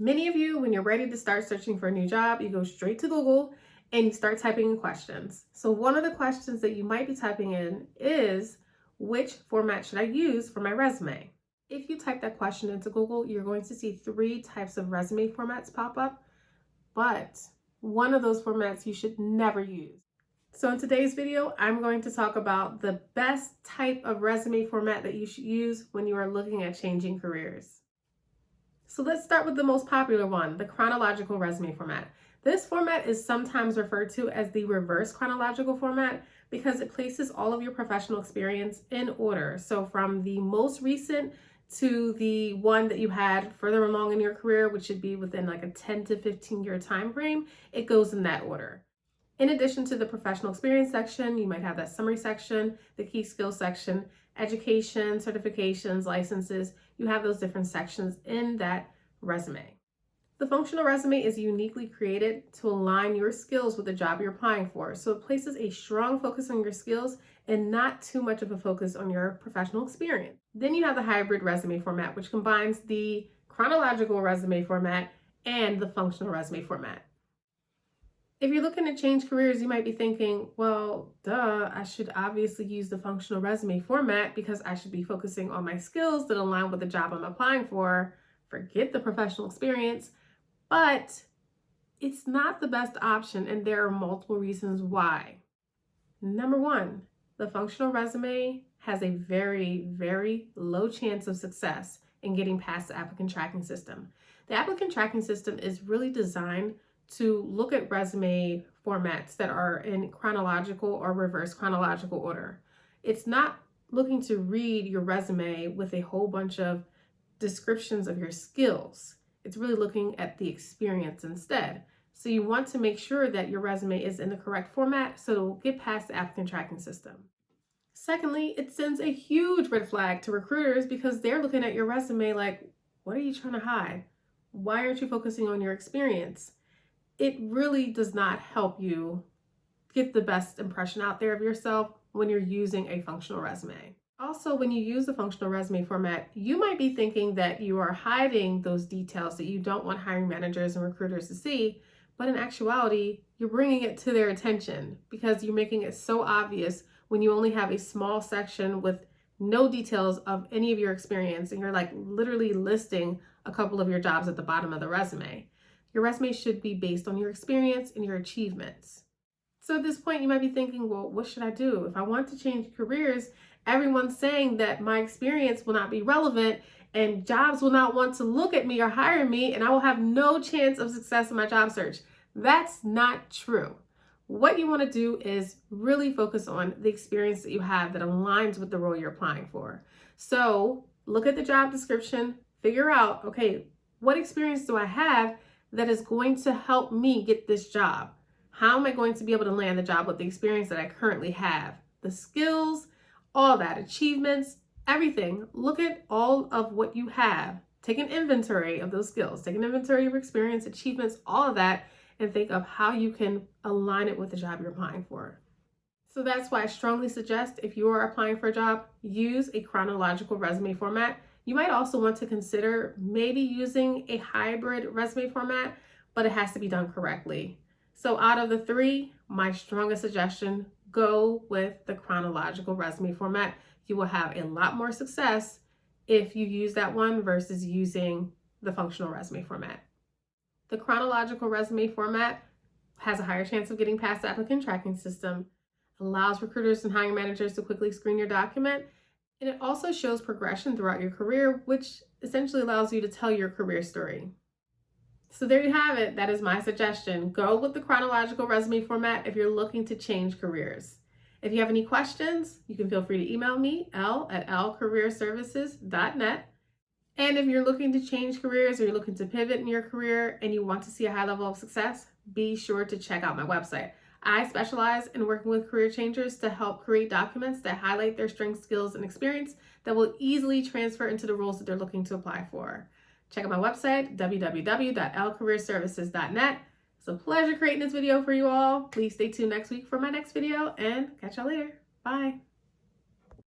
Many of you, when you're ready to start searching for a new job, you go straight to Google and you start typing in questions. So one of the questions that you might be typing in is, which format should I use for my resume? If you type that question into Google, you're going to see 3 types of resume formats pop up, but one of those formats you should never use. So in today's video, I'm going to talk about the best type of resume format that you should use when you are looking at changing careers. So let's start with the most popular one, the chronological resume format. This format is sometimes referred to as the reverse chronological format because it places all of your professional experience in order. So from the most recent to the one that you had further along in your career, which should be within like a 10 to 15 year time frame, it goes in that order. In addition to the professional experience section, you might have that summary section, the key skills section, education, certifications, licenses. You have those different sections in that resume. The functional resume is uniquely created to align your skills with the job you're applying for. So it places a strong focus on your skills and not too much of a focus on your professional experience. Then you have the hybrid resume format, which combines the chronological resume format and the functional resume format. If you're looking to change careers, you might be thinking, well, duh, I should obviously use the functional resume format because I should be focusing on my skills that align with the job I'm applying for. Forget the professional experience. But it's not the best option, and there are multiple reasons why. Number one, the functional resume has a very, very low chance of success in getting past the applicant tracking system. The applicant tracking system is really designed to look at resume formats that are in chronological or reverse chronological order. It's not looking to read your resume with a whole bunch of descriptions of your skills. It's really looking at the experience instead. So you want to make sure that your resume is in the correct format so it'll get past the applicant tracking system. Secondly, it sends a huge red flag to recruiters because they're looking at your resume like, what are you trying to hide? Why aren't you focusing on your experience? It really does not help you get the best impression out there of yourself when you're using a functional resume. Also, when you use the functional resume format, you might be thinking that you are hiding those details that you don't want hiring managers and recruiters to see, but in actuality, you're bringing it to their attention because you're making it so obvious when you only have a small section with no details of any of your experience and you're like literally listing a couple of your jobs at the bottom of the resume. Your resume should be based on your experience and your achievements. So at this point, you might be thinking, well, what should I do? If I want to change careers, everyone's saying that my experience will not be relevant and jobs will not want to look at me or hire me and I will have no chance of success in my job search. That's not true. What you want to do is really focus on the experience that you have that aligns with the role you're applying for. So look at the job description, figure out, okay, what experience do I have that is going to help me get this job? How am I going to be able to land the job with the experience that I currently have? The skills, all that, achievements, everything. Look at all of what you have. Take an inventory of those skills. Take an inventory of experience, achievements, all of that, and think of how you can align it with the job you're applying for. So that's why I strongly suggest if you are applying for a job, use a chronological resume format. You might also want to consider maybe using a hybrid resume format, but it has to be done correctly. So out of the 3, my strongest suggestion, go with the chronological resume format. You will have a lot more success if you use that one versus using the functional resume format. The chronological resume format has a higher chance of getting past the applicant tracking system, allows recruiters and hiring managers to quickly screen your document, and it also shows progression throughout your career, which essentially allows you to tell your career story. So there you have it. That is my suggestion. Go with the chronological resume format if you're looking to change careers. If you have any questions, you can feel free to email me, l@lcareerservices.net. And if you're looking to change careers or you're looking to pivot in your career and you want to see a high level of success, be sure to check out my website. I specialize in working with career changers to help create documents that highlight their strengths, skills, and experience that will easily transfer into the roles that they're looking to apply for. Check out my website, www.lcareerservices.net. It's a pleasure creating this video for you all. Please stay tuned next week for my next video and catch y'all later. Bye.